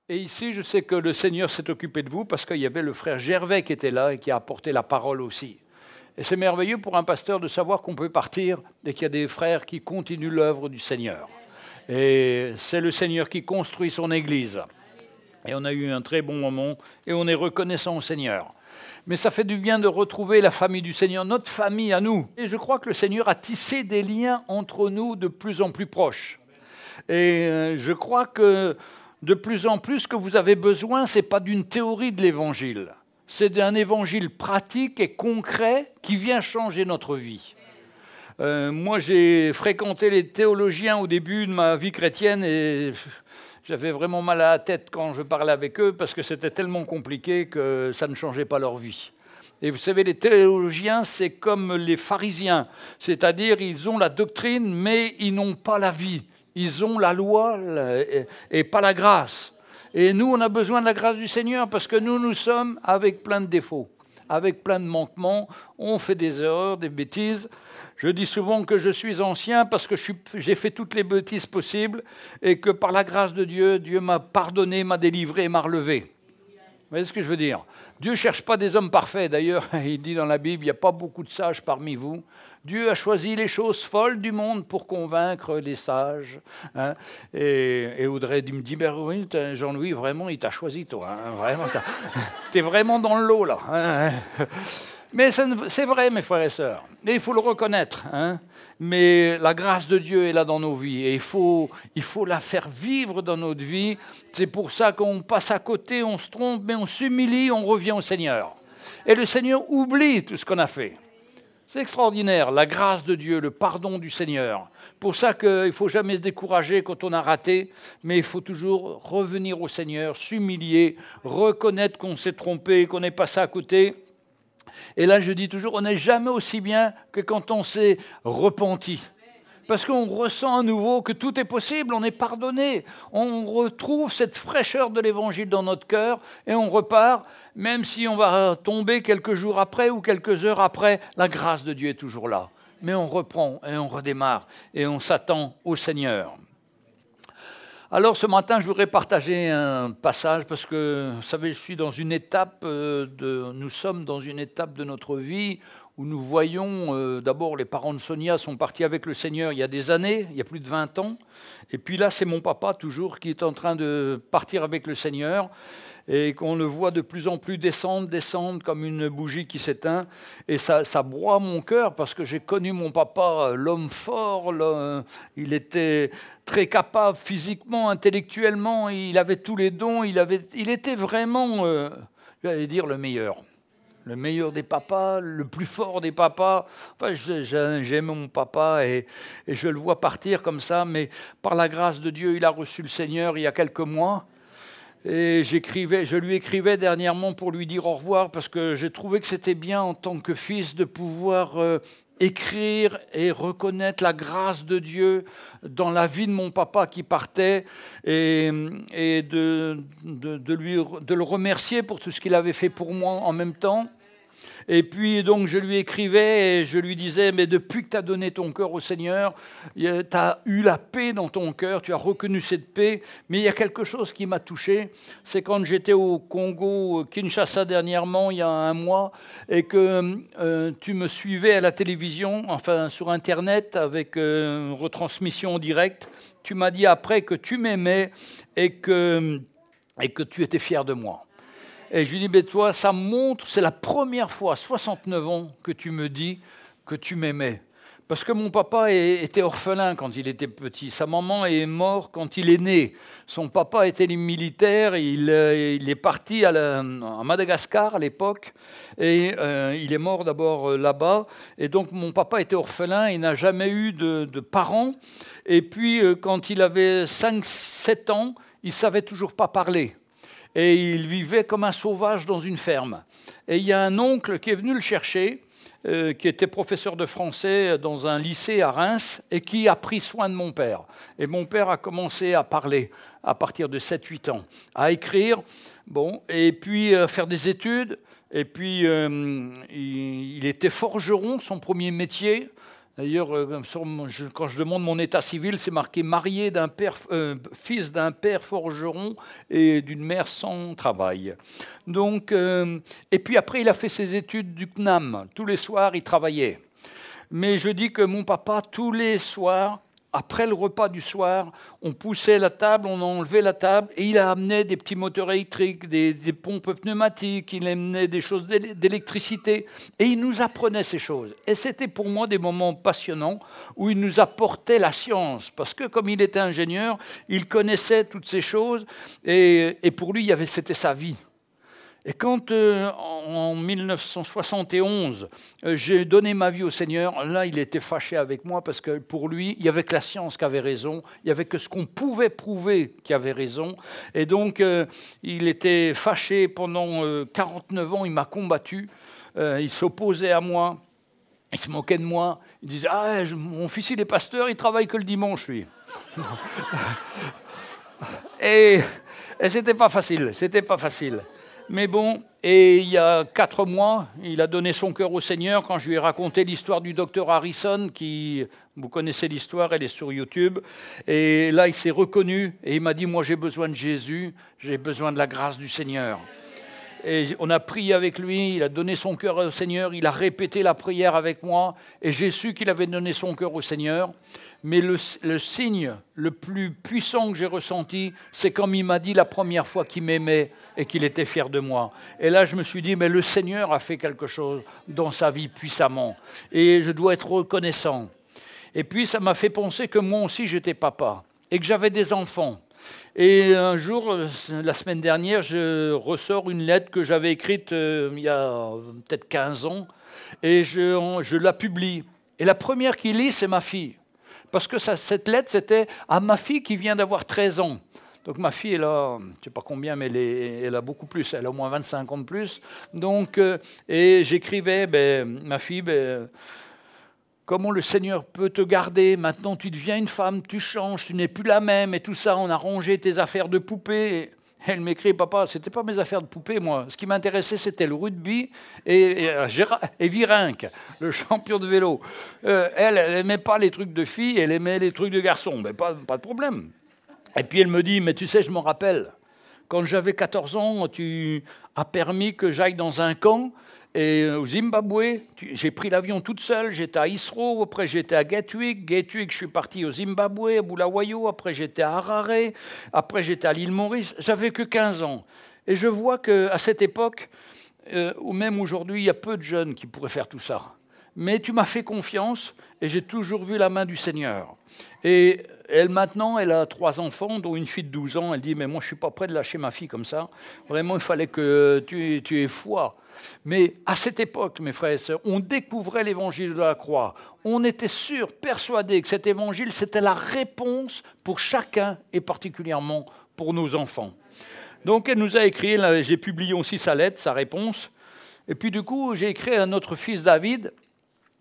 Et ici, je sais que le Seigneur s'est occupé de vous parce qu'il y avait le frère Gervais qui était là et qui a apporté la parole aussi. Et c'est merveilleux pour un pasteur de savoir qu'on peut partir et qu'il y a des frères qui continuent l'œuvre du Seigneur. Et c'est le Seigneur qui construit son Église. Et on a eu un très bon moment et on est reconnaissant au Seigneur. Mais ça fait du bien de retrouver la famille du Seigneur, notre famille à nous. Et je crois que le Seigneur a tissé des liens entre nous de plus en plus proches. Et je crois que de plus en plus, ce que vous avez besoin, ce n'est pas d'une théorie de l'Évangile. C'est d'un évangile pratique et concret qui vient changer notre vie. Moi, j'ai fréquenté les théologiens au début de ma vie chrétienne et j'avais vraiment mal à la tête quand je parlais avec eux parce que c'était tellement compliqué que ça ne changeait pas leur vie. Et vous savez, les théologiens, c'est comme les pharisiens, c'est-à-dire ils ont la doctrine, mais ils n'ont pas la vie. Ils ont la loi et pas la grâce. Et nous, on a besoin de la grâce du Seigneur parce que nous sommes avec plein de défauts, avec plein de manquements. On fait des erreurs, des bêtises. Je dis souvent que je suis ancien parce que j'ai fait toutes les bêtises possibles et que par la grâce de Dieu, Dieu m'a pardonné, m'a délivré et m'a relevé. Vous voyez ce que je veux dire? Dieu ne cherche pas des hommes parfaits. D'ailleurs, il dit dans la Bible, il n'y a pas beaucoup de sages parmi vous. Dieu a choisi les choses folles du monde pour convaincre les sages. Hein. Et Audrey me dit, ben oui, Jean-Louis, vraiment, il t'a choisi, toi. Hein, vraiment, t'es vraiment dans le lot, là. Hein. Mais c'est vrai, mes frères et sœurs. Et il faut le reconnaître. Hein. Mais la grâce de Dieu est là dans nos vies. Et il faut la faire vivre dans notre vie. C'est pour ça qu'on passe à côté, on se trompe, mais on s'humilie, on revient au Seigneur. Et le Seigneur oublie tout ce qu'on a fait. C'est extraordinaire, la grâce de Dieu, le pardon du Seigneur. Pour ça qu'il ne faut jamais se décourager quand on a raté, mais il faut toujours revenir au Seigneur, s'humilier, reconnaître qu'on s'est trompé, qu'on est passé à côté. Et là, je dis toujours, on n'est jamais aussi bien que quand on s'est repenti. Parce qu'on ressent à nouveau que tout est possible, on est pardonné. On retrouve cette fraîcheur de l'Évangile dans notre cœur et on repart, même si on va tomber quelques jours après ou quelques heures après, la grâce de Dieu est toujours là. Mais on reprend et on redémarre et on s'attend au Seigneur. Alors ce matin, je voudrais partager un passage parce que, vous savez, nous sommes dans une étape de notre vie où nous voyons, d'abord les parents de Sonia sont partis avec le Seigneur il y a des années, il y a plus de 20 ans. Et puis là, c'est mon papa toujours qui est en train de partir avec le Seigneur et qu'on le voit de plus en plus descendre comme une bougie qui s'éteint. Et ça broie mon cœur parce que j'ai connu mon papa, l'homme fort, il était très capable physiquement, intellectuellement, il avait tous les dons, il était vraiment, j'allais dire, le meilleur. Le meilleur des papas, le plus fort des papas. Enfin, j'aime mon papa et je le vois partir comme ça, mais par la grâce de Dieu, il a reçu le Seigneur il y a quelques mois. Et je lui écrivais dernièrement pour lui dire au revoir parce que j'ai trouvé que c'était bien en tant que fils de pouvoir écrire et reconnaître la grâce de Dieu dans la vie de mon papa qui partait et de le remercier pour tout ce qu'il avait fait pour moi en même temps. Et puis donc je lui écrivais et je lui disais, mais depuis que tu as donné ton cœur au Seigneur, tu as eu la paix dans ton cœur, tu as reconnu cette paix, mais il y a quelque chose qui m'a touché, c'est quand j'étais au Congo, Kinshasa dernièrement, il y a un mois, et que tu me suivais à la télévision, enfin sur Internet, avec une retransmission en direct, tu m'as dit après que tu m'aimais et que tu étais fier de moi. Et je lui dis, mais toi, ça montre, c'est la première fois, à 69 ans, que tu me dis que tu m'aimais. Parce que mon papa était orphelin quand il était petit. Sa maman est morte quand il est né. Son papa était militaire, il est parti à Madagascar à l'époque. Et il est mort d'abord là-bas. Et donc mon papa était orphelin, il n'a jamais eu de parents. Et puis quand il avait 5-7 ans, il ne savait toujours pas parler. Et il vivait comme un sauvage dans une ferme. Et il y a un oncle qui est venu le chercher, qui était professeur de français dans un lycée à Reims, et qui a pris soin de mon père. Et mon père a commencé à parler à partir de 7-8 ans, à écrire, et puis à faire des études. Et puis il était forgeron, son premier métier. D'ailleurs, quand je demande mon état civil, c'est marqué marié d'un père, fils d'un père forgeron et d'une mère sans travail. Donc, et puis après, il a fait ses études du CNAM. Tous les soirs, il travaillait. Mais je dis que mon papa, tous les soirs, après le repas du soir, on poussait la table, on enlevait la table, et il amenait des petits moteurs électriques, des pompes pneumatiques, il amenait des choses d'électricité, et il nous apprenait ces choses. Et c'était pour moi des moments passionnants où il nous apportait la science, parce que comme il était ingénieur, il connaissait toutes ces choses, et pour lui, c'était sa vie. Et quand, en 1971, j'ai donné ma vie au Seigneur, là, il était fâché avec moi parce que pour lui, il n'y avait que la science qui avait raison, il n'y avait que ce qu'on pouvait prouver qui avait raison. Et donc, il était fâché pendant 49 ans, il m'a combattu, il s'opposait à moi, il se moquait de moi, il disait « Ah, mon fils, il est pasteur, il travaille que le dimanche, lui. » Et c'était pas facile, c'était pas facile. Mais bon, et il y a 4 mois, il a donné son cœur au Seigneur quand je lui ai raconté l'histoire du docteur Harrison, qui, vous connaissez l'histoire, elle est sur YouTube. Et là, il s'est reconnu et il m'a dit, moi j'ai besoin de Jésus, j'ai besoin de la grâce du Seigneur. Et on a prié avec lui, il a donné son cœur au Seigneur, il a répété la prière avec moi, et j'ai su qu'il avait donné son cœur au Seigneur. Mais le signe le plus puissant que j'ai ressenti, c'est comme il m'a dit la première fois qu'il m'aimait et qu'il était fier de moi. Et là, je me suis dit, mais le Seigneur a fait quelque chose dans sa vie puissamment, et je dois être reconnaissant. Et puis, ça m'a fait penser que moi aussi, j'étais papa, et que j'avais des enfants. Et un jour, la semaine dernière, je ressors une lettre que j'avais écrite il y a peut-être 15 ans, et je la publie. Et la première qui lit, c'est ma fille. Parce que cette lettre, c'était à ma fille qui vient d'avoir 13 ans. Donc ma fille, elle a, je ne sais pas combien, mais elle a beaucoup plus, elle a au moins 25 ans de plus. Donc, et j'écrivais, ma fille, comment le Seigneur peut te garder, maintenant tu deviens une femme, tu changes, tu n'es plus la même, et tout ça, on a rangé tes affaires de poupée. Elle m'écrit, papa, ce n'était pas mes affaires de poupée, moi. Ce qui m'intéressait, c'était le rugby et Virenque, le champion de vélo. Elle n'aimait pas les trucs de filles, elle aimait les trucs de garçons. Mais pas de problème. Et puis elle me dit, mais tu sais, je m'en rappelle, quand j'avais 14 ans, tu as permis que j'aille dans un camp, et au Zimbabwe, j'ai pris l'avion toute seule, j'étais à Isro, après j'étais à Gatwick, je suis parti au Zimbabwe, à Bulawayo, après j'étais à Harare, après j'étais à l'île Maurice, j'avais que 15 ans. Et je vois qu'à cette époque, ou même aujourd'hui, il y a peu de jeunes qui pourraient faire tout ça. Mais tu m'as fait confiance et j'ai toujours vu la main du Seigneur. Et elle, maintenant, elle a 3 enfants, dont une fille de 12 ans. Elle dit, mais moi, je ne suis pas prêt de lâcher ma fille comme ça. Vraiment, il fallait que tu aies foi. Mais à cette époque, mes frères et sœurs, on découvrait l'évangile de la croix. On était sûr, persuadé que cet évangile, c'était la réponse pour chacun et particulièrement pour nos enfants. Donc, elle nous a écrit, j'ai publié aussi sa lettre, sa réponse. Et puis, du coup, j'ai écrit à notre fils David.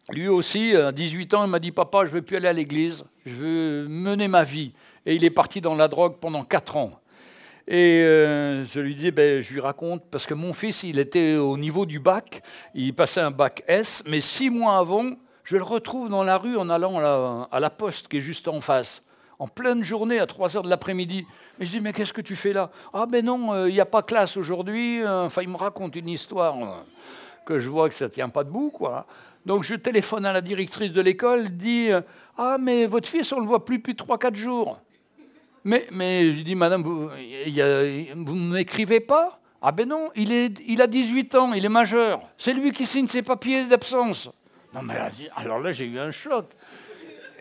Lui aussi, à 18 ans, il m'a dit « Papa, je ne veux plus aller à l'église, je veux mener ma vie. » Et il est parti dans la drogue pendant 4 ans. Et je lui dis, je lui raconte, parce que mon fils, il était au niveau du bac, il passait un bac S, mais 6 mois avant, je le retrouve dans la rue en allant à la poste qui est juste en face, en pleine journée, à 3 heures de l'après-midi. Mais je dis, mais qu'est-ce que tu fais là? Ah ben non, il n'y a pas classe aujourd'hui. Enfin, il me raconte une histoire que je vois que ça ne tient pas debout, quoi. Donc je téléphone à la directrice de l'école, dit « Ah, mais votre fils, on ne le voit plus depuis 3-4 jours. » Mais je dis « Madame, vous ne m'écrivez pas ?»« Ah ben non, il a 18 ans, il est majeur. C'est lui qui signe ses papiers d'absence. » Non, mais alors là, j'ai eu un choc.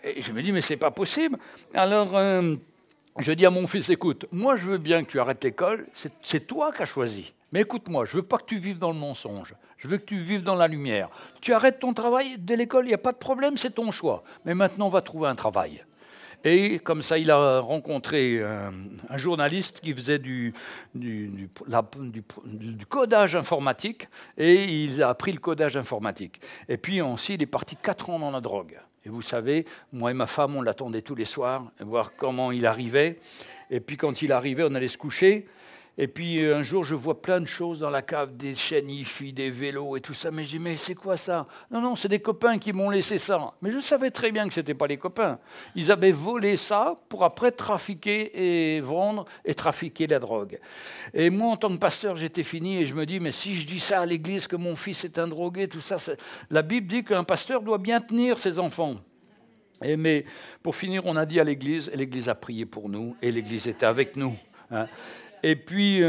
Et je me dis « Mais c'est pas possible. » Alors, je dis à mon fils « Écoute, moi, je veux bien que tu arrêtes l'école. C'est toi qui as choisi. Mais écoute-moi, je ne veux pas que tu vives dans le mensonge. Je veux que tu vives dans la lumière. Tu arrêtes ton travail de l'école, il n'y a pas de problème, c'est ton choix. Mais maintenant, on va trouver un travail. » Et comme ça, il a rencontré un journaliste qui faisait du codage informatique, et il a appris le codage informatique. Et puis ensuite, il est parti 4 ans dans la drogue. Et vous savez, moi et ma femme, on l'attendait tous les soirs, voir comment il arrivait. Et puis quand il arrivait, on allait se coucher. Et puis un jour, je vois plein de choses dans la cave, des chaînes hi-fi, des vélos et tout ça. Mais je dis, mais c'est quoi ça? Non, non, c'est des copains qui m'ont laissé ça. Mais je savais très bien que ce n'étaient pas les copains. Ils avaient volé ça pour après trafiquer et vendre et trafiquer la drogue. Et moi, en tant que pasteur, j'étais fini et je me dis, mais si je dis ça à l'église, que mon fils est un drogué, tout ça, la Bible dit qu'un pasteur doit bien tenir ses enfants. Mais pour finir, on a dit à l'église, et l'église a prié pour nous, et l'église était avec nous. Hein. Et puis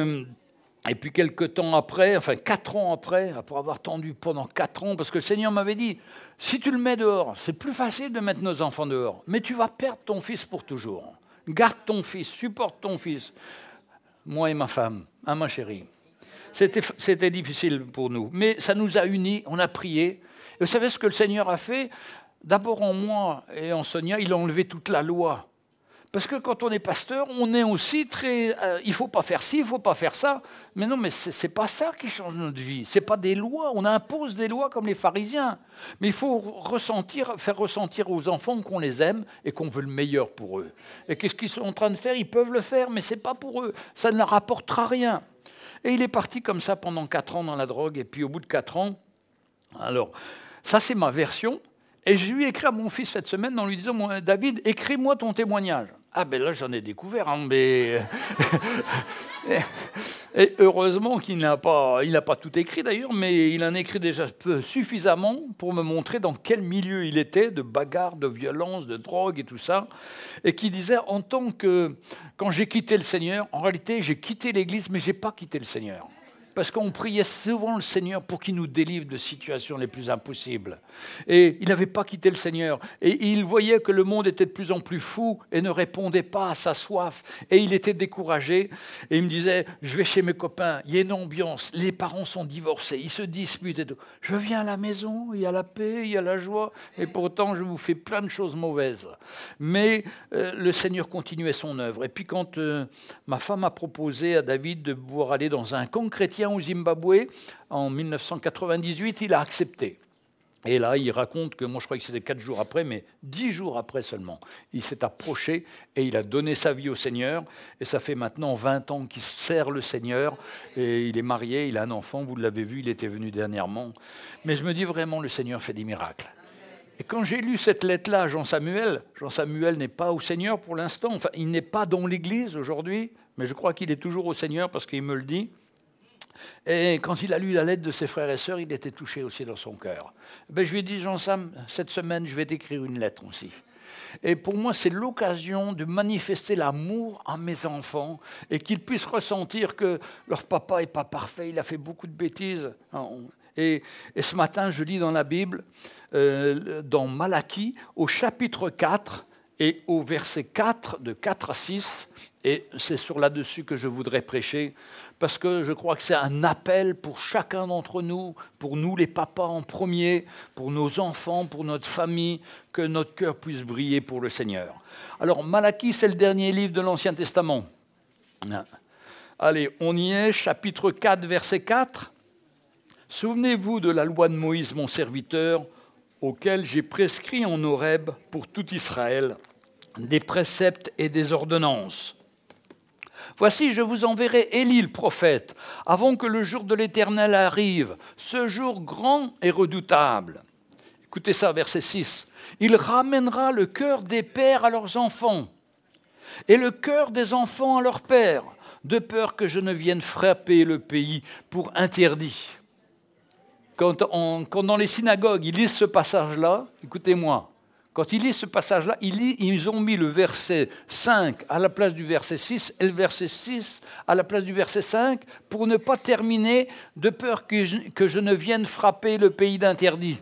quelques temps après, enfin 4 ans après avoir tendu pendant 4 ans, parce que le Seigneur m'avait dit, si tu le mets dehors, c'est plus facile de mettre nos enfants dehors, mais tu vas perdre ton fils pour toujours. Garde ton fils, supporte ton fils. Moi et ma femme, hein, ma chérie. C'était difficile pour nous, mais ça nous a unis, on a prié. Et vous savez ce que le Seigneur a fait? D'abord en moi et en Sonia, il a enlevé toute la loi. Parce que quand on est pasteur, on est aussi très... il ne faut pas faire ci, il ne faut pas faire ça. Mais non, mais ce n'est pas ça qui change notre vie. Ce n'est pas des lois. On impose des lois comme les pharisiens. Mais il faut faire ressentir aux enfants qu'on les aime et qu'on veut le meilleur pour eux. Et qu'est-ce qu'ils sont en train de faire? Ils peuvent le faire, mais ce n'est pas pour eux. Ça ne leur rapportera rien. Et il est parti comme ça pendant 4 ans dans la drogue. Et puis au bout de 4 ans... Alors, ça c'est ma version. Et je lui ai écrit à mon fils cette semaine en lui disant, David, écris-moi ton témoignage. Ah ben là, j'en ai découvert, hein, mais... Et heureusement qu'il n'a pas tout écrit d'ailleurs, mais il en a écrit déjà suffisamment pour me montrer dans quel milieu il était, de bagarre, de violence, de drogue et tout ça. Et qui disait, quand j'ai quitté le Seigneur, en réalité, j'ai quitté l'Église, mais je n'ai pas quitté le Seigneur. Parce qu'on priait souvent le Seigneur pour qu'il nous délivre de situations les plus impossibles. Et il n'avait pas quitté le Seigneur. Et il voyait que le monde était de plus en plus fou et ne répondait pas à sa soif. Et il était découragé. Et il me disait, je vais chez mes copains, il y a une ambiance, les parents sont divorcés, ils se disputent et tout. Je viens à la maison, il y a la paix, il y a la joie. Et pourtant, je vous fais plein de choses mauvaises. Mais le Seigneur continuait son œuvre. Et puis quand ma femme a proposé à David de pouvoir aller dans un camp chrétien au Zimbabwe, en 1998, il a accepté. Et là, il raconte que, moi je crois que c'était 4 jours après, mais 10 jours après seulement, il s'est approché et il a donné sa vie au Seigneur. Et ça fait maintenant 20 ans qu'il sert le Seigneur. Et il est marié, il a un enfant, vous l'avez vu, il était venu dernièrement. Mais je me dis vraiment, le Seigneur fait des miracles. Et quand j'ai lu cette lettre-là à Jean-Samuel n'est pas au Seigneur pour l'instant. Enfin, il n'est pas dans l'Église aujourd'hui, mais je crois qu'il est toujours au Seigneur parce qu'il me le dit. Et quand il a lu la lettre de ses frères et sœurs, il était touché aussi dans son cœur. Ben, je lui ai dit, Jean-Sam, cette semaine, je vais t'écrire une lettre aussi. Et pour moi, c'est l'occasion de manifester l'amour à mes enfants et qu'ils puissent ressentir que leur papa n'est pas parfait, il a fait beaucoup de bêtises. Et ce matin, je lis dans la Bible, dans Malachie, au chapitre 4 et au verset 4, de 4 à 6, et c'est sur là-dessus que je voudrais prêcher, parce que je crois que c'est un appel pour chacun d'entre nous, pour nous les papas en premier, pour nos enfants, pour notre famille, que notre cœur puisse briller pour le Seigneur. Alors, Malachie, c'est le dernier livre de l'Ancien Testament. Allez, on y est, chapitre 4, verset 4. « Souvenez-vous de la loi de Moïse, mon serviteur, auquel j'ai prescrit en Horeb pour tout Israël des préceptes et des ordonnances. Voici, je vous enverrai Élie le prophète, avant que le jour de l'Éternel arrive, ce jour grand et redoutable. » Écoutez ça, verset 6. « Il ramènera le cœur des pères à leurs enfants, et le cœur des enfants à leurs pères, de peur que je ne vienne frapper le pays pour interdit. » Quand dans les synagogues, ils lisent ce passage-là, écoutez-moi, quand ils lisent ce passage-là, ils ont mis le verset 5 à la place du verset 6 et le verset 6 à la place du verset 5 pour ne pas terminer de peur que je ne vienne frapper le pays d'interdit.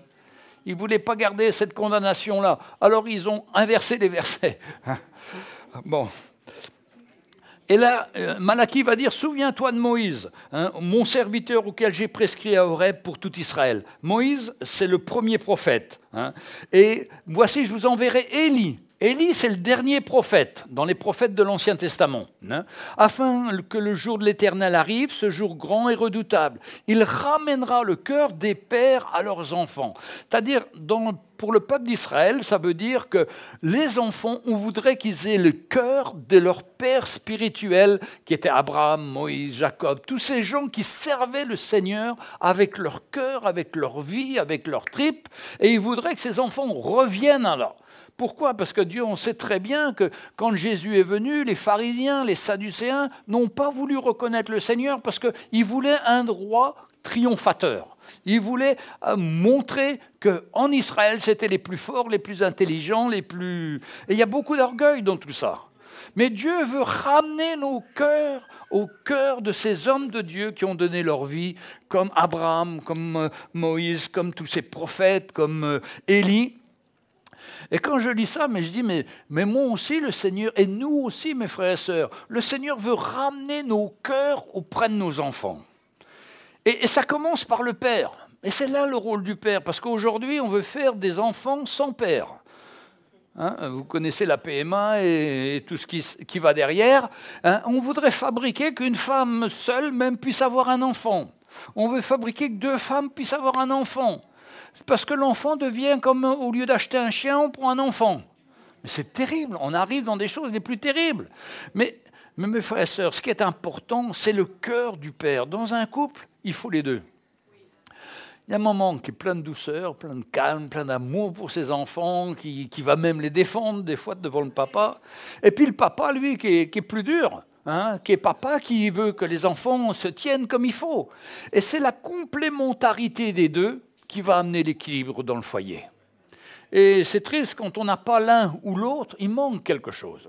Ils ne voulaient pas garder cette condamnation-là. Alors ils ont inversé les versets. Bon. Et là, Malachie va dire, souviens-toi de Moïse, hein, mon serviteur auquel j'ai prescrit à Horeb pour tout Israël. Moïse, c'est le premier prophète. Hein, et voici, je vous enverrai Élie. Élie, c'est le dernier prophète, dans les prophètes de l'Ancien Testament. Hein, afin que le jour de l'Éternel arrive, ce jour grand et redoutable. Il ramènera le cœur des pères à leurs enfants. C'est-à-dire, dans pour le peuple d'Israël, ça veut dire que les enfants, on voudrait qu'ils aient le cœur de leur père spirituel, qui était Abraham, Moïse, Jacob, tous ces gens qui servaient le Seigneur avec leur cœur, avec leur vie, avec leurs tripes, et ils voudraient que ces enfants reviennent alors. Pourquoi? Parce que Dieu, on sait très bien que quand Jésus est venu, les pharisiens, les sadducéens n'ont pas voulu reconnaître le Seigneur parce qu'ils voulaient un roi triomphateur. Ils voulaient montrer qu'en Israël, c'était les plus forts, les plus intelligents, les plus... Et il y a beaucoup d'orgueil dans tout ça. Mais Dieu veut ramener nos cœurs au cœur de ces hommes de Dieu qui ont donné leur vie, comme Abraham, comme Moïse, comme tous ces prophètes, comme Élie. Et quand je lis ça, je dis, mais moi aussi, le Seigneur, et nous aussi, mes frères et sœurs, le Seigneur veut ramener nos cœurs auprès de nos enfants. Et ça commence par le Père. Et c'est là le rôle du Père, parce qu'aujourd'hui, on veut faire des enfants sans père. Hein, vous connaissez la PMA et tout ce qui va derrière. Hein, on voudrait fabriquer qu'une femme seule même puisse avoir un enfant. On veut fabriquer que 2 femmes puissent avoir un enfant. Parce que l'enfant devient comme, au lieu d'acheter un chien, on prend un enfant. Mais c'est terrible, on arrive dans des choses les plus terribles. Mais mes frères et sœurs, ce qui est important, c'est le cœur du Père. Dans un couple, il faut les deux. Il y a un moment qui est plein de douceur, plein de calme, plein d'amour pour ses enfants, qui va même les défendre des fois devant le papa. Et puis le papa, lui, qui est plus dur. Hein, qui est papa, qui veut que les enfants se tiennent comme il faut. Et c'est la complémentarité des deux qui va amener l'équilibre dans le foyer. Et c'est triste, quand on n'a pas l'un ou l'autre, il manque quelque chose.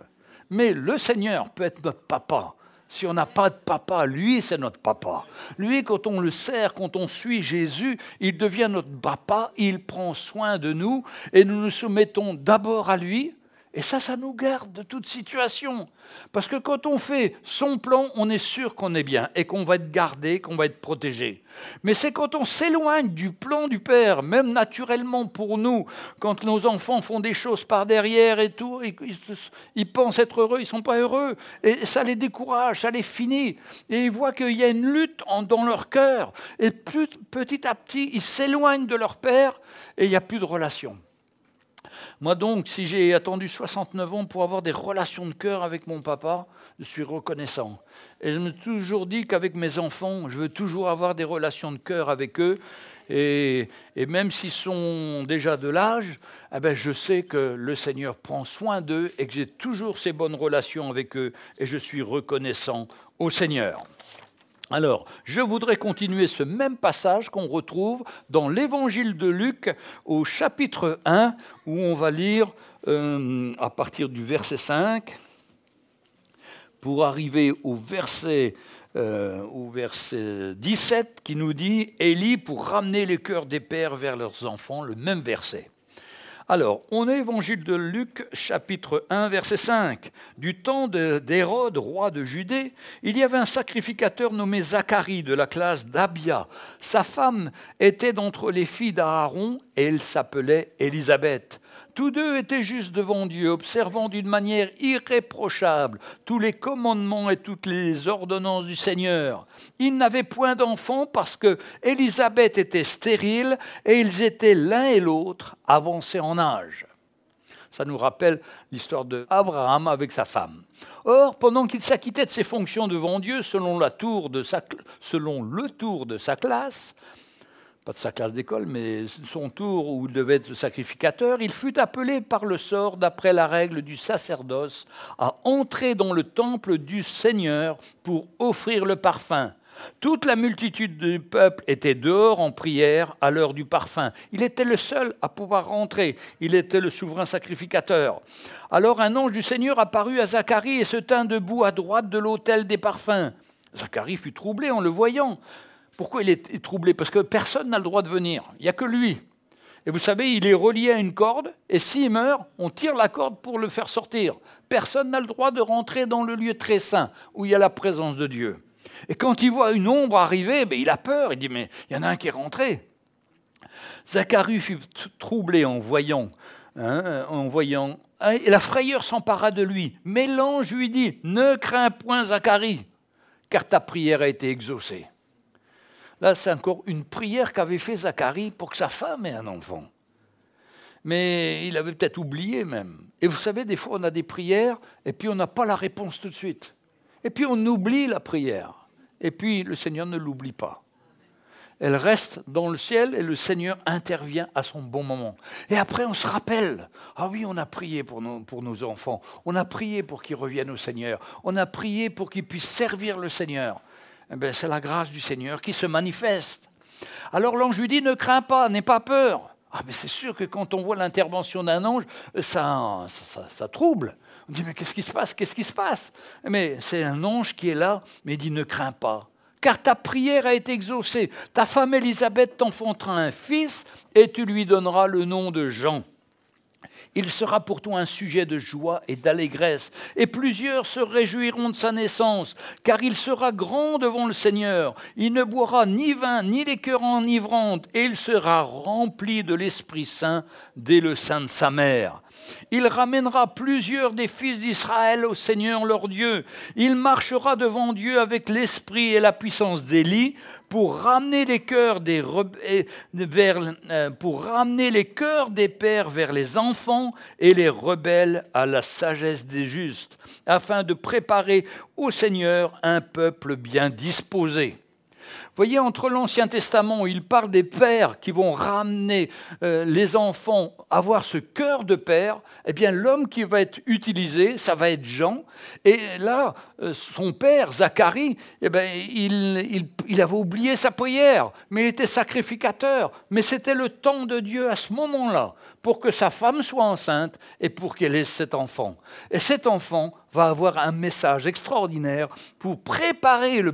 Mais le Seigneur peut être notre papa. Si on n'a pas de papa, lui, c'est notre papa. Lui, quand on le sert, quand on suit Jésus, il devient notre papa, il prend soin de nous, et nous nous soumettons d'abord à lui. Et ça nous garde de toute situation. Parce que quand on fait son plan, on est sûr qu'on est bien et qu'on va être gardé, qu'on va être protégé. Mais c'est quand on s'éloigne du plan du Père, même naturellement pour nous, quand nos enfants font des choses par derrière et tout, ils pensent être heureux, ils ne sont pas heureux. Et ça les décourage, ça les finit. Et ils voient qu'il y a une lutte dans leur cœur. Et petit à petit, ils s'éloignent de leur Père et il n'y a plus de relation. Moi donc, si j'ai attendu 69 ans pour avoir des relations de cœur avec mon papa, je suis reconnaissant. Et je me suis toujours dit qu'avec mes enfants, je veux toujours avoir des relations de cœur avec eux. Et même s'ils sont déjà de l'âge, je sais que le Seigneur prend soin d'eux et que j'ai toujours ces bonnes relations avec eux. Et je suis reconnaissant au Seigneur. Alors, je voudrais continuer ce même passage qu'on retrouve dans l'Évangile de Luc au chapitre 1, où on va lire à partir du verset 5, pour arriver au verset 17, qui nous dit « Élie pour ramener les cœurs des pères vers leurs enfants », le même verset. Alors, on est Évangile de Luc, chapitre 1, verset 5. Du temps d'Hérode, roi de Judée, il y avait un sacrificateur nommé Zacharie de la classe d'Abia. Sa femme était d'entre les filles d'Aaron et elle s'appelait Élisabeth. Tous deux étaient justes devant Dieu, observant d'une manière irréprochable tous les commandements et toutes les ordonnances du Seigneur. Ils n'avaient point d'enfants parce que Élisabeth était stérile et ils étaient l'un et l'autre avancés en âge. Ça nous rappelle l'histoire d'Abraham avec sa femme. Or, pendant qu'il s'acquittait de ses fonctions devant Dieu, selon le tour de sa classe, pas de sa classe d'école, mais son tour où il devait être sacrificateur, il fut appelé par le sort, d'après la règle du sacerdoce, à entrer dans le temple du Seigneur pour offrir le parfum. Toute la multitude du peuple était dehors en prière à l'heure du parfum. Il était le seul à pouvoir rentrer. Il était le souverain sacrificateur. Alors un ange du Seigneur apparut à Zacharie et se tint debout à droite de l'autel des parfums. Zacharie fut troublé en le voyant. Pourquoi il est troublé? Parce que personne n'a le droit de venir. Il n'y a que lui. Et vous savez, il est relié à une corde, et s'il meurt, on tire la corde pour le faire sortir. Personne n'a le droit de rentrer dans le lieu très saint, où il y a la présence de Dieu. Et quand il voit une ombre arriver, il a peur, il dit, mais il y en a un qui est rentré. Zacharie fut troublé en voyant, et la frayeur s'empara de lui. Mais l'ange lui dit, ne crains point Zacharie, car ta prière a été exaucée. Là, c'est encore une prière qu'avait fait Zacharie pour que sa femme ait un enfant. Mais il avait peut-être oublié même. Et vous savez, des fois, on a des prières, et puis on n'a pas la réponse tout de suite. Et puis on oublie la prière. Et puis le Seigneur ne l'oublie pas. Elle reste dans le ciel et le Seigneur intervient à son bon moment. Et après, on se rappelle. Ah oui, on a prié pour nos enfants. On a prié pour qu'ils reviennent au Seigneur. On a prié pour qu'ils puissent servir le Seigneur. Eh bien, c'est la grâce du Seigneur qui se manifeste. Alors l'ange lui dit, ne crains pas, n'aie pas peur. Ah, mais c'est sûr que quand on voit l'intervention d'un ange, ça trouble. On dit, mais qu'est-ce qui se passe? Qu'est-ce qui se passe? Mais c'est un ange qui est là, mais il dit, ne crains pas. Car ta prière a été exaucée. Ta femme Élisabeth t'enfantera un fils et tu lui donneras le nom de Jean. Il sera pour toi un sujet de joie et d'allégresse, et plusieurs se réjouiront de sa naissance, car il sera grand devant le Seigneur. Il ne boira ni vin, ni liqueur enivrante, et il sera rempli de l'Esprit Saint dès le sein de sa mère. Il ramènera plusieurs des fils d'Israël au Seigneur leur Dieu. Il marchera devant Dieu avec l'esprit et la puissance d'Élie pour ramener les cœurs des pères vers les enfants et les rebelles à la sagesse des justes, afin de préparer au Seigneur un peuple bien disposé. Vous voyez, entre l'Ancien Testament, où il parle des pères qui vont ramener les enfants à avoir ce cœur de père, eh bien l'homme qui va être utilisé, ça va être Jean. Et là, son père, Zacharie, eh bien, il avait oublié sa prière, mais il était sacrificateur. Mais c'était le temps de Dieu à ce moment-là, pour que sa femme soit enceinte et pour qu'elle ait cet enfant. Et cet enfant va avoir un message extraordinaire pour préparer le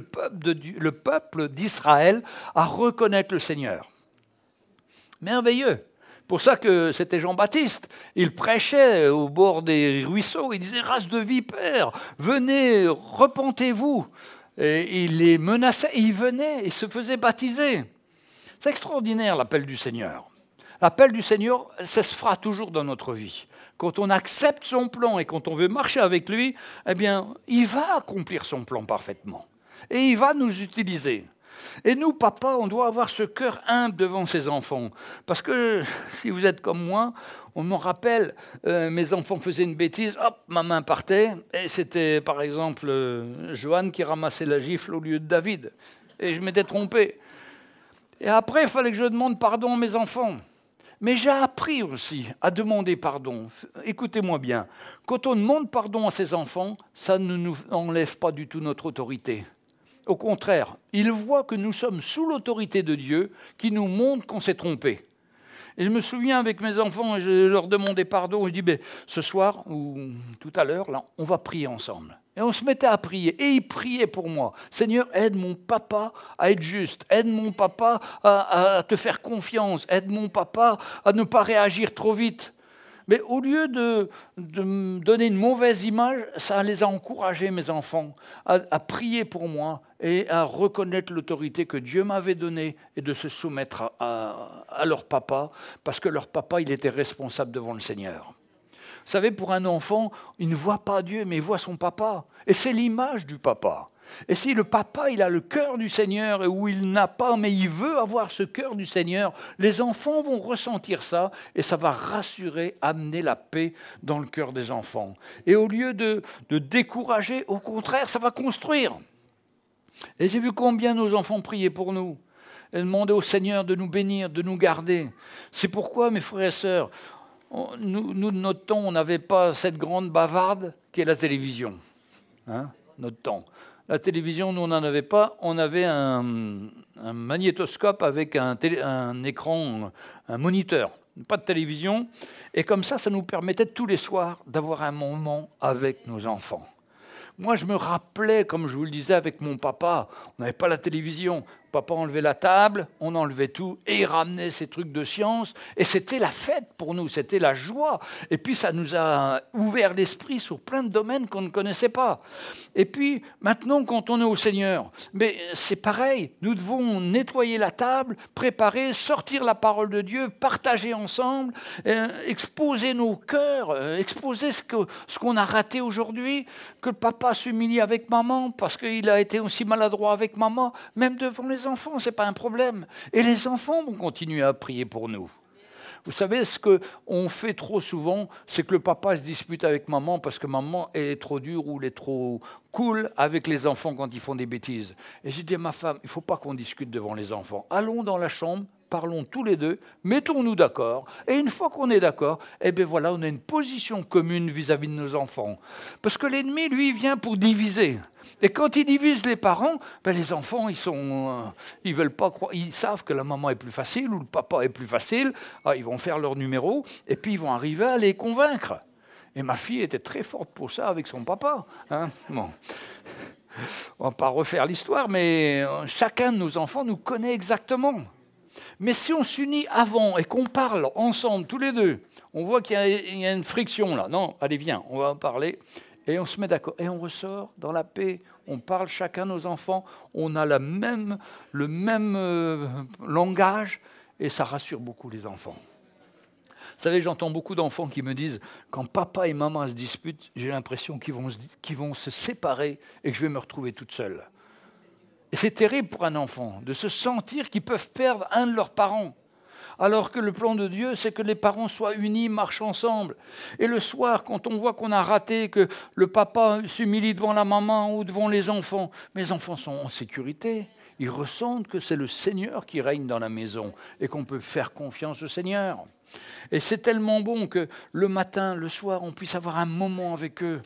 peuple d'Israël à reconnaître le Seigneur. Merveilleux. Pour ça que c'était Jean-Baptiste. Il prêchait au bord des ruisseaux. Il disait, race de vipères, venez, repentez-vous. Et il les menaçait. Il venait, il se faisait baptiser. C'est extraordinaire l'appel du Seigneur. L'appel du Seigneur, ça se fera toujours dans notre vie. Quand on accepte son plan et quand on veut marcher avec lui, eh bien, il va accomplir son plan parfaitement. Et il va nous utiliser. Et nous, papa, on doit avoir ce cœur humble devant ses enfants. Parce que, si vous êtes comme moi, on me rappelle, mes enfants faisaient une bêtise, hop, ma main partait, et c'était, par exemple, Joanne qui ramassait la gifle au lieu de David. Et je m'étais trompé. Et après, il fallait que je demande pardon à mes enfants. Mais j'ai appris aussi à demander pardon. Écoutez-moi bien, quand on demande pardon à ses enfants, ça ne nous enlève pas du tout notre autorité. Au contraire, ils voient que nous sommes sous l'autorité de Dieu qui nous montre qu'on s'est trompé. Et je me souviens avec mes enfants, je leur demandais pardon, je dis, ce soir ou tout à l'heure, là, on va prier ensemble. Et on se mettait à prier, et ils priaient pour moi. Seigneur, aide mon papa à être juste, aide mon papa à te faire confiance, aide mon papa à ne pas réagir trop vite. Mais au lieu de me donner une mauvaise image, ça les a encouragés, mes enfants, à prier pour moi et à reconnaître l'autorité que Dieu m'avait donnée et de se soumettre à leur papa, parce que leur papa, il était responsable devant le Seigneur. Vous savez, pour un enfant, il ne voit pas Dieu, mais il voit son papa. Et c'est l'image du papa. Et si le papa, il a le cœur du Seigneur, et où il n'a pas, mais il veut avoir ce cœur du Seigneur, les enfants vont ressentir ça, et ça va rassurer, amener la paix dans le cœur des enfants. Et au lieu de décourager, au contraire, ça va construire. Et j'ai vu combien nos enfants priaient pour nous, et demandaient au Seigneur de nous bénir, de nous garder. C'est pourquoi, mes frères et sœurs, nous, de notre temps, on n'avait pas cette grande bavarde qu'est la télévision. Hein, notre temps. La télévision, nous, on n'en avait pas. On avait un magnétoscope avec un écran, un moniteur. Pas de télévision. Et comme ça nous permettait tous les soirs d'avoir un moment avec nos enfants. Moi, je me rappelais, comme je vous le disais, avec mon papa, on n'avait pas la télévision. Papa enlevait la table, on enlevait tout, et il ramenait ces trucs de science. Et c'était la fête pour nous, c'était la joie. Et puis, ça nous a ouvert l'esprit sur plein de domaines qu'on ne connaissait pas. Et puis, maintenant, quand on est au Seigneur, c'est pareil. Nous devons nettoyer la table, préparer, sortir la parole de Dieu, partager ensemble, exposer nos cœurs, exposer ce qu'on a raté aujourd'hui, que le papa s'humilie avec maman parce qu'il a été aussi maladroit avec maman, même devant les enfants, ce n'est pas un problème. Et les enfants vont continuer à prier pour nous. Vous savez, ce qu'on fait trop souvent, c'est que le papa se dispute avec maman parce que maman est trop dure ou elle est trop cool avec les enfants quand ils font des bêtises. Et j'ai dit à ma femme, il ne faut pas qu'on discute devant les enfants. Allons dans la chambre, parlons tous les deux, mettons-nous d'accord. Et une fois qu'on est d'accord, eh bien voilà, on a une position commune vis-à-vis de nos enfants. Parce que l'ennemi, lui, vient pour diviser. Et quand il divise les parents, ben les enfants, ils veulent pas croire, ils savent que la maman est plus facile ou le papa est plus facile. Alors, ils vont faire leur numéro et puis ils vont arriver à les convaincre. Et ma fille était très forte pour ça avec son papa. Hein. Bon. On ne va pas refaire l'histoire, mais chacun de nos enfants nous connaît exactement. Mais si on s'unit avant et qu'on parle ensemble, tous les deux, on voit qu'il y a une friction là. Non, allez, viens, on va en parler. Et on se met d'accord. Et on ressort dans la paix. On parle chacun nos enfants. On a le même langage. Et ça rassure beaucoup les enfants. Vous savez, j'entends beaucoup d'enfants qui me disent, quand papa et maman se disputent, j'ai l'impression qu'ils vont se séparer et que je vais me retrouver toute seule. Et c'est terrible pour un enfant de se sentir qu'ils peuvent perdre un de leurs parents. Alors que le plan de Dieu, c'est que les parents soient unis, marchent ensemble. Et le soir, quand on voit qu'on a raté, que le papa s'humilie devant la maman ou devant les enfants sont en sécurité. Ils ressentent que c'est le Seigneur qui règne dans la maison et qu'on peut faire confiance au Seigneur. Et c'est tellement bon que le matin, le soir, on puisse avoir un moment avec eux.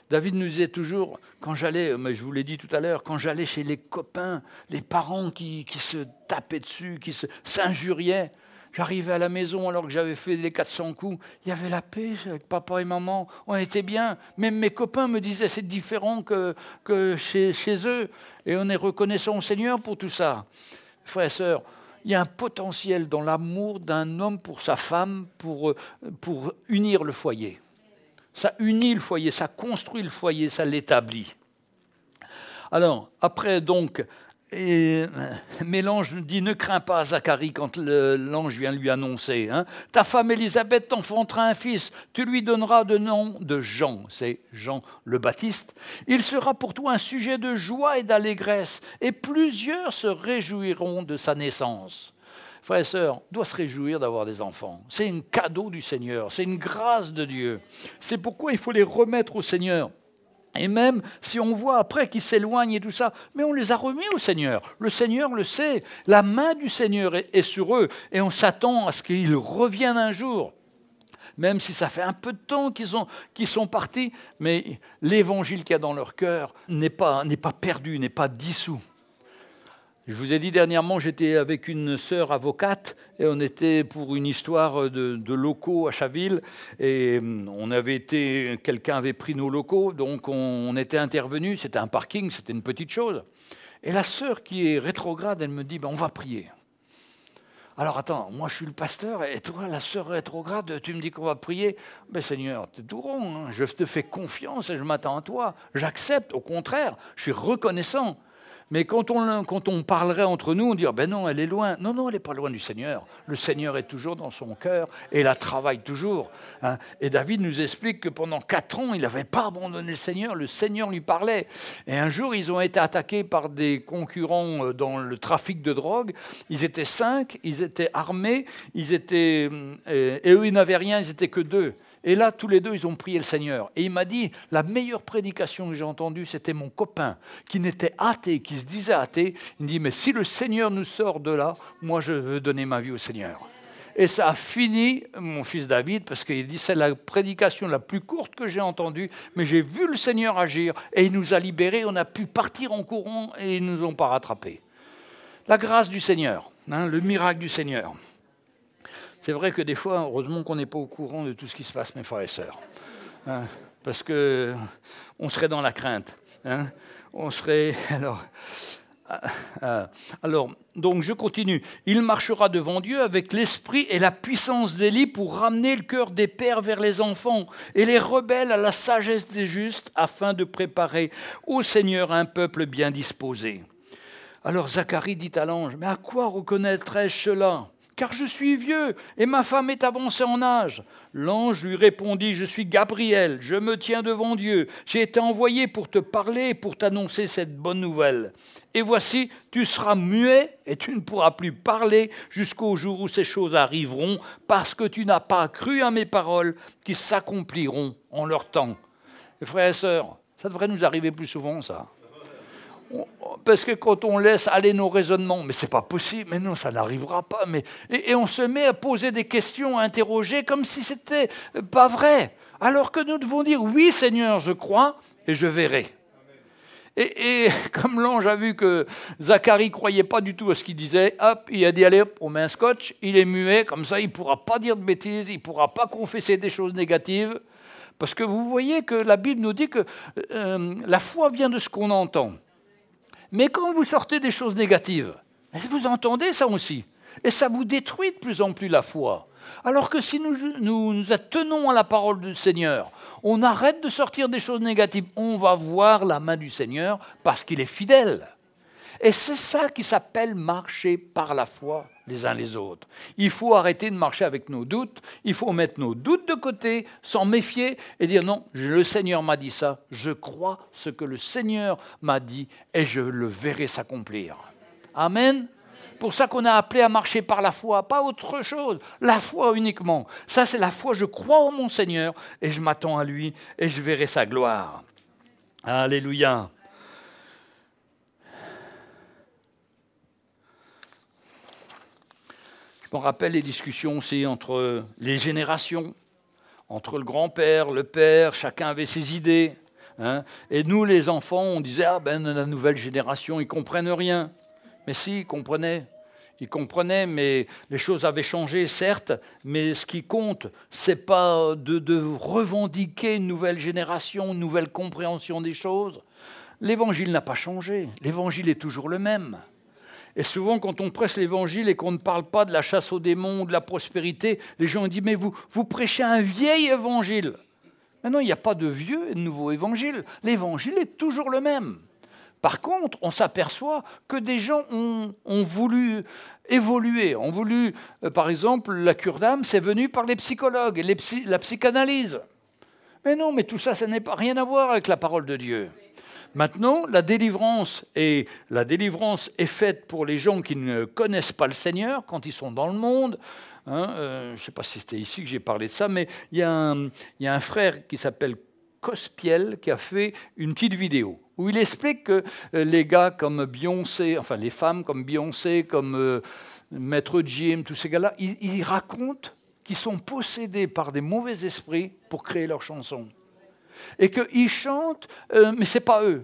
David nous disait toujours, quand j'allais, mais je vous l'ai dit tout à l'heure, quand j'allais chez les copains, les parents qui se tapaient dessus, qui s'injuriaient, j'arrivais à la maison alors que j'avais fait les 400 coups, il y avait la paix avec papa et maman, on était bien. Même mes copains me disaient c'est différent que chez eux, et on est reconnaissant au Seigneur pour tout ça. Frères et sœurs, il y a un potentiel dans l'amour d'un homme pour sa femme pour unir le foyer. Ça unit le foyer, ça construit le foyer, ça l'établit. Alors, après donc, l'ange dit « Ne crains pas, Zacharie » quand l'ange vient lui annoncer. Hein, « Ta femme Élisabeth t'enfantera un fils, tu lui donneras le nom de Jean. » C'est Jean le Baptiste. « Il sera pour toi un sujet de joie et d'allégresse, et plusieurs se réjouiront de sa naissance. » Frères et sœurs, on doit se réjouir d'avoir des enfants. C'est un cadeau du Seigneur, c'est une grâce de Dieu. C'est pourquoi il faut les remettre au Seigneur. Et même si on voit après qu'ils s'éloignent et tout ça, mais on les a remis au Seigneur. Le Seigneur le sait. La main du Seigneur est sur eux et on s'attend à ce qu'ils reviennent un jour. Même si ça fait un peu de temps qu'ils sont partis, mais l'évangile qu'il y a dans leur cœur n'est pas perdu, n'est pas dissous. Je vous ai dit dernièrement, j'étais avec une sœur avocate et on était pour une histoire de locaux à Chaville et quelqu'un avait pris nos locaux, donc on était intervenu, c'était un parking, c'était une petite chose. Et la sœur qui est rétrograde, elle me dit on va prier. Alors attends, moi je suis le pasteur et toi la sœur rétrograde, tu me dis qu'on va prier. Mais Seigneur, t'es tout rond, hein. Je te fais confiance et je m'attends à toi. J'accepte, au contraire, je suis reconnaissant. Mais quand on parlerait entre nous, on dirait, ben non, elle est loin. Non, non, elle n'est pas loin du Seigneur. Le Seigneur est toujours dans son cœur et la travaille toujours. Hein. Et David nous explique que pendant 4 ans, il n'avait pas abandonné le Seigneur lui parlait. Et un jour, ils ont été attaqués par des concurrents dans le trafic de drogue. Ils étaient 5, ils étaient armés, et eux, ils n'avaient rien, ils n'étaient que 2. Et là, tous les deux, ils ont prié le Seigneur. Et il m'a dit, la meilleure prédication que j'ai entendue, c'était mon copain, qui n'était athée, qui se disait athée. Il me dit, mais si le Seigneur nous sort de là, moi, je veux donner ma vie au Seigneur. Et ça a fini, mon fils David, parce qu'il dit, c'est la prédication la plus courte que j'ai entendue, mais j'ai vu le Seigneur agir, et il nous a libérés, on a pu partir en courant, et ils ne nous ont pas rattrapés. La grâce du Seigneur, hein, le miracle du Seigneur. C'est vrai que des fois, heureusement qu'on n'est pas au courant de tout ce qui se passe, mes frères et sœurs. Hein, parce qu'on serait dans la crainte. Hein, on serait... Alors, donc je continue. Il marchera devant Dieu avec l'esprit et la puissance d'Élie pour ramener le cœur des pères vers les enfants et les rebelles à la sagesse des justes afin de préparer au Seigneur un peuple bien disposé. Alors Zacharie dit à l'ange, mais à quoi reconnaîtrais-je cela ? car je suis vieux et ma femme est avancée en âge. » L'ange lui répondit, « Je suis Gabriel, je me tiens devant Dieu. J'ai été envoyé pour te parler et pour t'annoncer cette bonne nouvelle. Et voici, tu seras muet et tu ne pourras plus parler jusqu'au jour où ces choses arriveront, parce que tu n'as pas cru à mes paroles qui s'accompliront en leur temps. » Et frères et sœurs, ça devrait nous arriver plus souvent, ça. Parce que quand on laisse aller nos raisonnements, mais c'est pas possible, mais non, ça n'arrivera pas, et on se met à poser des questions, à interroger, comme si c'était pas vrai. Alors que nous devons dire, oui Seigneur, je crois, et je verrai. Et comme l'ange a vu que Zacharie ne croyait pas du tout à ce qu'il disait, hop, il a dit, allez, hop, on met un scotch, il est muet, comme ça il ne pourra pas dire de bêtises, il ne pourra pas confesser des choses négatives. Parce que vous voyez que la Bible nous dit que la foi vient de ce qu'on entend. Mais quand vous sortez des choses négatives, vous entendez ça aussi. Et ça vous détruit de plus en plus la foi. Alors que si nous attenons à la parole du Seigneur, on arrête de sortir des choses négatives, on va voir la main du Seigneur parce qu'il est fidèle. Et c'est ça qui s'appelle marcher par la foi les uns les autres. Il faut arrêter de marcher avec nos doutes, il faut mettre nos doutes de côté, s'en méfier et dire non, le Seigneur m'a dit ça, je crois ce que le Seigneur m'a dit et je le verrai s'accomplir. Amen. Pour ça qu'on a appelé à marcher par la foi, pas autre chose, la foi uniquement. Ça c'est la foi, je crois en mon Seigneur et je m'attends à lui et je verrai sa gloire. Alléluia. Je me rappelle les discussions aussi entre les générations, entre le grand-père, le père, chacun avait ses idées. Hein. Et nous, les enfants, on disait « Ah ben, la nouvelle génération, ils ne comprennent rien. » Mais si, ils comprenaient, mais les choses avaient changé, certes, mais ce qui compte, ce n'est pas de revendiquer une nouvelle génération, une nouvelle compréhension des choses. L'évangile n'a pas changé, l'évangile est toujours le même. Et souvent, quand on presse l'évangile et qu'on ne parle pas de la chasse aux démons, de la prospérité, les gens disent « Mais vous prêchez un vieil évangile ». Mais non, il n'y a pas de vieux et de nouveau évangile. L'évangile est toujours le même. Par contre, on s'aperçoit que des gens ont voulu évoluer. Ont voulu, par exemple, la cure d'âme, c'est venu par les psychologues et la psychanalyse. Mais non, mais tout ça, ça n'a rien à voir avec la parole de Dieu. Maintenant, la délivrance est faite pour les gens qui ne connaissent pas le Seigneur, quand ils sont dans le monde. Hein, je ne sais pas si c'était ici que j'ai parlé de ça, mais il y a un frère qui s'appelle Cospiel qui a fait une petite vidéo où il explique que les gars comme Beyoncé, enfin les femmes comme Beyoncé, comme Maître Jim, tous ces gars-là, ils racontent qu'ils sont possédés par des mauvais esprits pour créer leurs chansons. Et qu'ils chantent, mais ce n'est pas eux.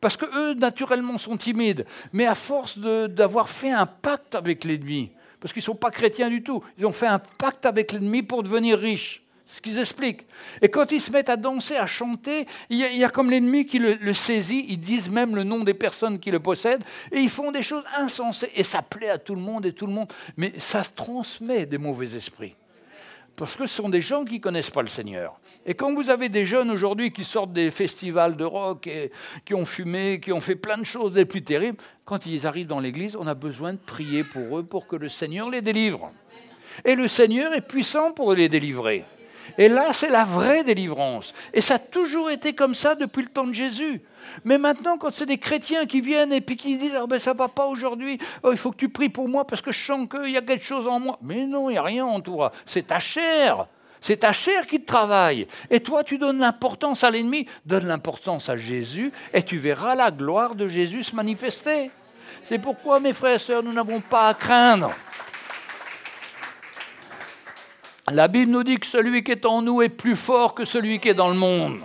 Parce qu'eux, naturellement, sont timides. Mais à force d'avoir fait un pacte avec l'ennemi, parce qu'ils ne sont pas chrétiens du tout, ils ont fait un pacte avec l'ennemi pour devenir riches. C'est ce qu'ils expliquent. Et quand ils se mettent à danser, à chanter, il y a comme l'ennemi qui le saisit, ils disent même le nom des personnes qui le possèdent, et ils font des choses insensées. Et ça plaît à tout le monde, mais ça se transmet des mauvais esprits. Parce que ce sont des gens qui ne connaissent pas le Seigneur. Et quand vous avez des jeunes aujourd'hui qui sortent des festivals de rock, et qui ont fumé, qui ont fait plein de choses les plus terribles, quand ils arrivent dans l'église, on a besoin de prier pour eux, pour que le Seigneur les délivre. Et le Seigneur est puissant pour les délivrer. Et là, c'est la vraie délivrance. Et ça a toujours été comme ça depuis le temps de Jésus. Mais maintenant, quand c'est des chrétiens qui viennent et puis qui disent « ça ne va pas aujourd'hui, il faut que tu pries pour moi parce que je sens qu'il y a quelque chose en moi. » Mais non, il n'y a rien en toi. C'est ta chair. C'est ta chair qui te travaille. Et toi, tu donnes l'importance à l'ennemi. Donne l'importance à Jésus et tu verras la gloire de Jésus se manifester. C'est pourquoi, mes frères et sœurs, nous n'avons pas à craindre. La Bible nous dit que celui qui est en nous est plus fort que celui qui est dans le monde.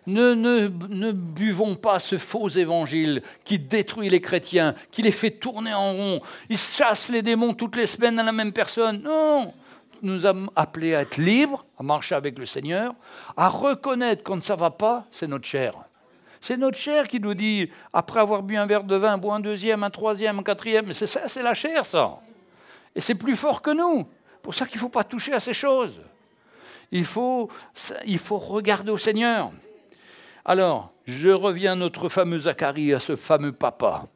Ne buvons pas ce faux évangile qui détruit les chrétiens, qui les fait tourner en rond. Ils chassent les démons toutes les semaines à la même personne. Non, nous sommes appelés à être libres, à marcher avec le Seigneur, à reconnaître quand ça ne va pas, c'est notre chair. C'est notre chair qui nous dit, après avoir bu un verre de vin, bois un deuxième, un troisième, un quatrième. Mais c'est ça, c'est la chair, ça. Et c'est plus fort que nous. C'est pour ça qu'il ne faut pas toucher à ces choses. Il faut regarder au Seigneur. Alors, je reviens à notre fameux Zacharie, à ce fameux papa,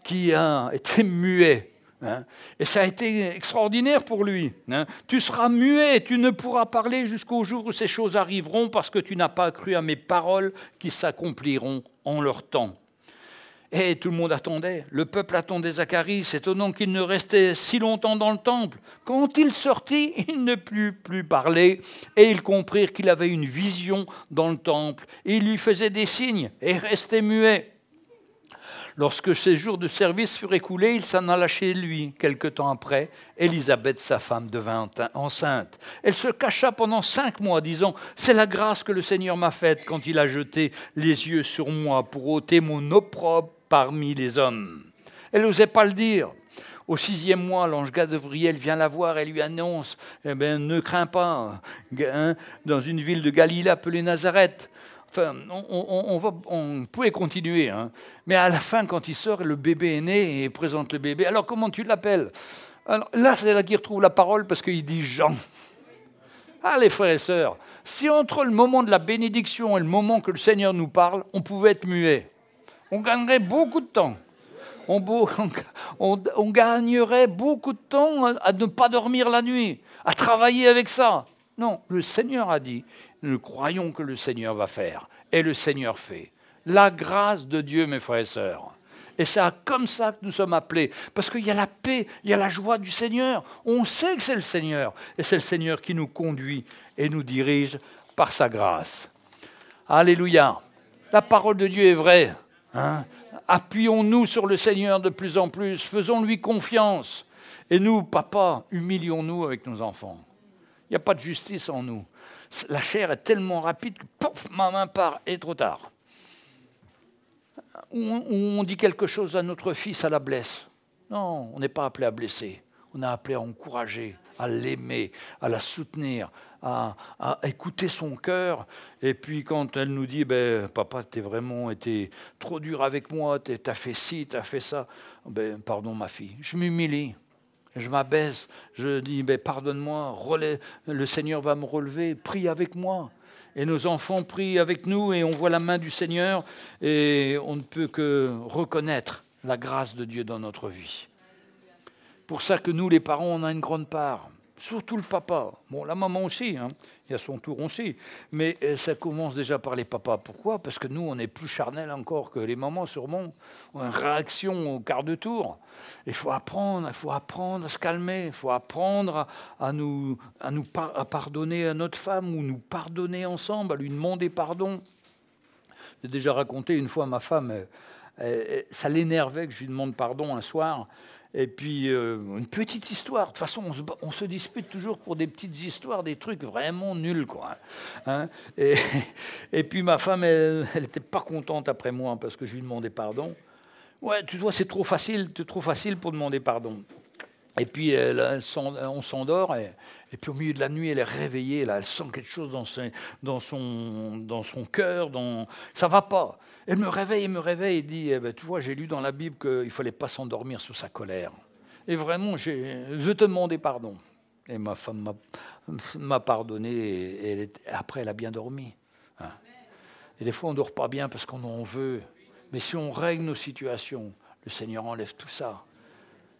qui a été muet. Hein. Et ça a été extraordinaire pour lui. Hein. Tu seras muet, tu ne pourras parler jusqu'au jour où ces choses arriveront parce que tu n'as pas cru à mes paroles qui s'accompliront en leur temps. Et tout le monde attendait. Le peuple attendait Zacharie. C'est étonnant qu'il ne restait si longtemps dans le temple. Quand il sortit, il ne put plus parler et ils comprirent qu'il avait une vision dans le temple. Et il lui faisait des signes et restait muet. Lorsque ses jours de service furent écoulés, il s'en alla chez lui. Quelque temps après, Élisabeth, sa femme, devint enceinte. Elle se cacha pendant 5 mois, disant « C'est la grâce que le Seigneur m'a faite quand il a jeté les yeux sur moi pour ôter mon opprobre parmi les hommes. » Elle n'osait pas le dire. Au 6e mois, l'ange Gabriel vient la voir et lui annonce « Ne crains pas, hein, dans une ville de Galilée appelée Nazareth. » Enfin, on pouvait continuer, hein. Mais à la fin, quand il sort, le bébé est né et il présente le bébé. Alors, comment tu l'appelles? Alors, là, c'est là qu'il retrouve la parole parce qu'il dit Jean. Ah, les frères et sœurs, si entre le moment de la bénédiction et le moment que le Seigneur nous parle, on pouvait être muet, on gagnerait beaucoup de temps. On gagnerait beaucoup de temps à ne pas dormir la nuit, à travailler avec ça. Non, le Seigneur a dit, nous croyons que le Seigneur va faire, et le Seigneur fait. La grâce de Dieu, mes frères et sœurs. Et c'est comme ça que nous sommes appelés, parce qu'il y a la paix, il y a la joie du Seigneur. On sait que c'est le Seigneur, et c'est le Seigneur qui nous conduit et nous dirige par sa grâce. Alléluia. La parole de Dieu est vraie. Hein? Appuyons-nous sur le Seigneur de plus en plus, faisons-lui confiance. Et nous, papa, humilions-nous avec nos enfants. Il n'y a pas de justice en nous. La chair est tellement rapide que pouf, ma main part et trop tard. Ou on dit quelque chose à notre fils, à la blesse. Non, on n'est pas appelé à blesser. On est appelé à encourager, à l'aimer, à la soutenir, à écouter son cœur. Et puis quand elle nous dit papa, tu as vraiment été trop dur avec moi, tu as fait ci, tu as fait ça. Pardon ma fille, je m'humilie. Je m'abaisse, je dis, pardonne-moi, le Seigneur va me relever, prie avec moi. Et nos enfants prient avec nous et on voit la main du Seigneur et on ne peut que reconnaître la grâce de Dieu dans notre vie. Pour ça que nous, les parents, on a une grande part. Surtout le papa. Bon, la maman aussi, hein. Il y a son tour aussi. Mais ça commence déjà par les papas. Pourquoi? Parce que nous, on est plus charnels encore que les mamans, sûrement. On a une réaction au quart de tour. Il faut apprendre à se calmer. Il faut apprendre à pardonner à notre femme ou nous pardonner ensemble, à lui demander pardon. J'ai déjà raconté une fois à ma femme, ça l'énervait que je lui demande pardon un soir. Et puis, une petite histoire. De toute façon, on se dispute toujours pour des petites histoires, des trucs vraiment nuls, quoi. Hein, et puis, ma femme, elle n'était pas contente après moi parce que je lui demandais pardon. Ouais, tu vois, c'est trop facile pour demander pardon. Et puis, on s'endort, et puis au milieu de la nuit, elle est réveillée, là, elle sent quelque chose dans son cœur, ça va pas. Elle me réveille et dit, tu vois, j'ai lu dans la Bible qu'il ne fallait pas s'endormir sous sa colère. Et vraiment, je veux te demander pardon. Et ma femme m'a pardonné, et après, elle a bien dormi. Hein. Et des fois, on ne dort pas bien parce qu'on en veut. Mais si on règle nos situations, le Seigneur enlève tout ça.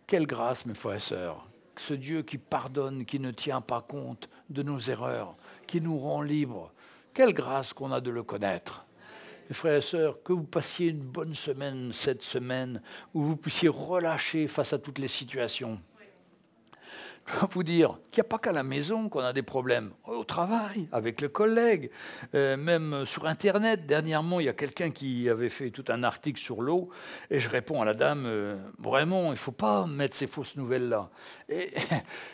Quelle grâce, mes frères et sœurs, ce Dieu qui pardonne, qui ne tient pas compte de nos erreurs, qui nous rend libres. Quelle grâce qu'on a de le connaître. Mes frères et sœurs, que vous passiez une bonne semaine, cette semaine, où vous puissiez relâcher face à toutes les situations. Je dois vous dire qu'il n'y a pas qu'à la maison qu'on a des problèmes. Au travail, avec le collègue, même sur Internet. Dernièrement, il y a quelqu'un qui avait fait tout un article sur l'eau, et je réponds à la dame, vraiment, il ne faut pas mettre ces fausses nouvelles-là. Et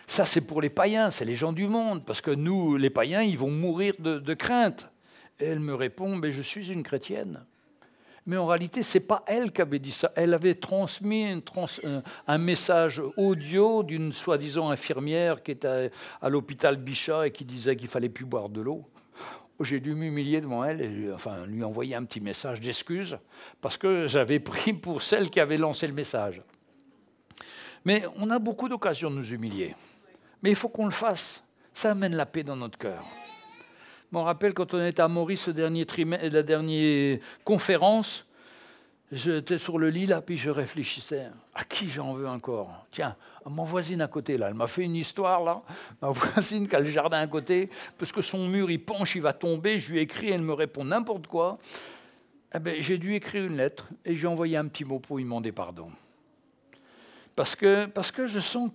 ça, c'est pour les païens, c'est les gens du monde, parce que nous, les païens, ils vont mourir de crainte. Et elle me répond, je suis une chrétienne. Mais en réalité, ce n'est pas elle qui avait dit ça. Elle avait transmis un message audio d'une soi-disant infirmière qui était à l'hôpital Bichat et qui disait qu'il ne fallait plus boire de l'eau. J'ai dû m'humilier devant elle et lui envoyer un petit message d'excuse parce que j'avais pris pour celle qui avait lancé le message. Mais on a beaucoup d'occasions de nous humilier. Mais il faut qu'on le fasse. Ça amène la paix dans notre cœur. Je me rappelle quand on était à Maurice, la dernière conférence, j'étais sur le lit, là, puis je réfléchissais. À qui j'en veux encore? Tiens, à ma voisine à côté, là, elle m'a fait une histoire, là. Ma voisine qui a le jardin à côté, parce que son mur, il penche, il va tomber. Je lui ai écrit, elle me répond n'importe quoi. Eh ben, j'ai dû écrire une lettre et j'ai envoyé un petit mot pour lui demander pardon. Parce que je sens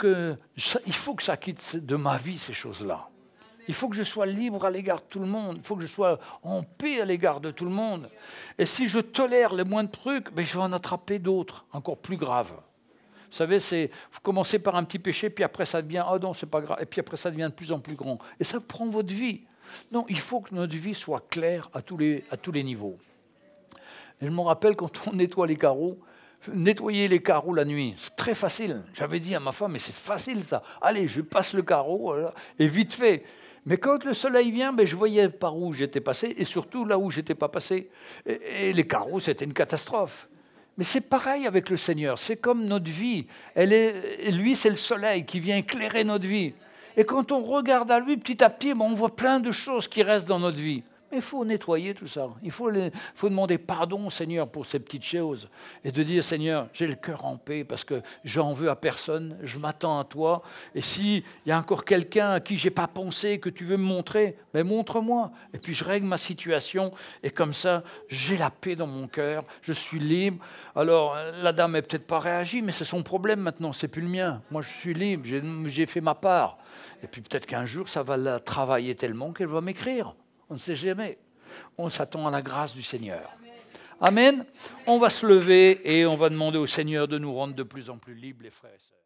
il faut que ça quitte de ma vie, ces choses-là. Il faut que je sois libre à l'égard de tout le monde. Il faut que je sois en paix à l'égard de tout le monde. Et si je tolère les moindres trucs, ben je vais en attraper d'autres, encore plus graves. Vous savez, vous commencez par un petit péché, puis après ça devient « oh non, c'est pas grave », et puis après ça devient de plus en plus grand. Et ça prend votre vie. Non, il faut que notre vie soit claire à tous les niveaux. Et je me rappelle quand on nettoie les carreaux, nettoyer les carreaux la nuit, c'est très facile. J'avais dit à ma femme, mais c'est facile ça. Allez, je passe le carreau, voilà, et vite fait. Mais quand le soleil vient, ben, je voyais par où j'étais passé, et surtout là où je n'étais pas passé. Et les carreaux, c'était une catastrophe. Mais c'est pareil avec le Seigneur, c'est comme notre vie. Lui, c'est le soleil qui vient éclairer notre vie. Et quand on regarde à lui, petit à petit, ben, on voit plein de choses qui restent dans notre vie. Mais il faut nettoyer tout ça. Il faut demander pardon au Seigneur pour ces petites choses. Et de dire, Seigneur, j'ai le cœur en paix parce que j'en veux à personne, je m'attends à toi. Et s'il y a encore quelqu'un à qui je n'ai pas pensé, que tu veux me montrer, mais montre-moi. Et puis je règle ma situation. Et comme ça, j'ai la paix dans mon cœur. Je suis libre. Alors, la dame n'a peut-être pas réagi, mais c'est son problème maintenant. C'est plus le mien. Moi, je suis libre. J'ai fait ma part. Et puis peut-être qu'un jour, ça va la travailler tellement qu'elle va m'écrire. On ne sait jamais. On s'attend à la grâce du Seigneur. Amen. On va se lever et on va demander au Seigneur de nous rendre de plus en plus libres, les frères et sœurs.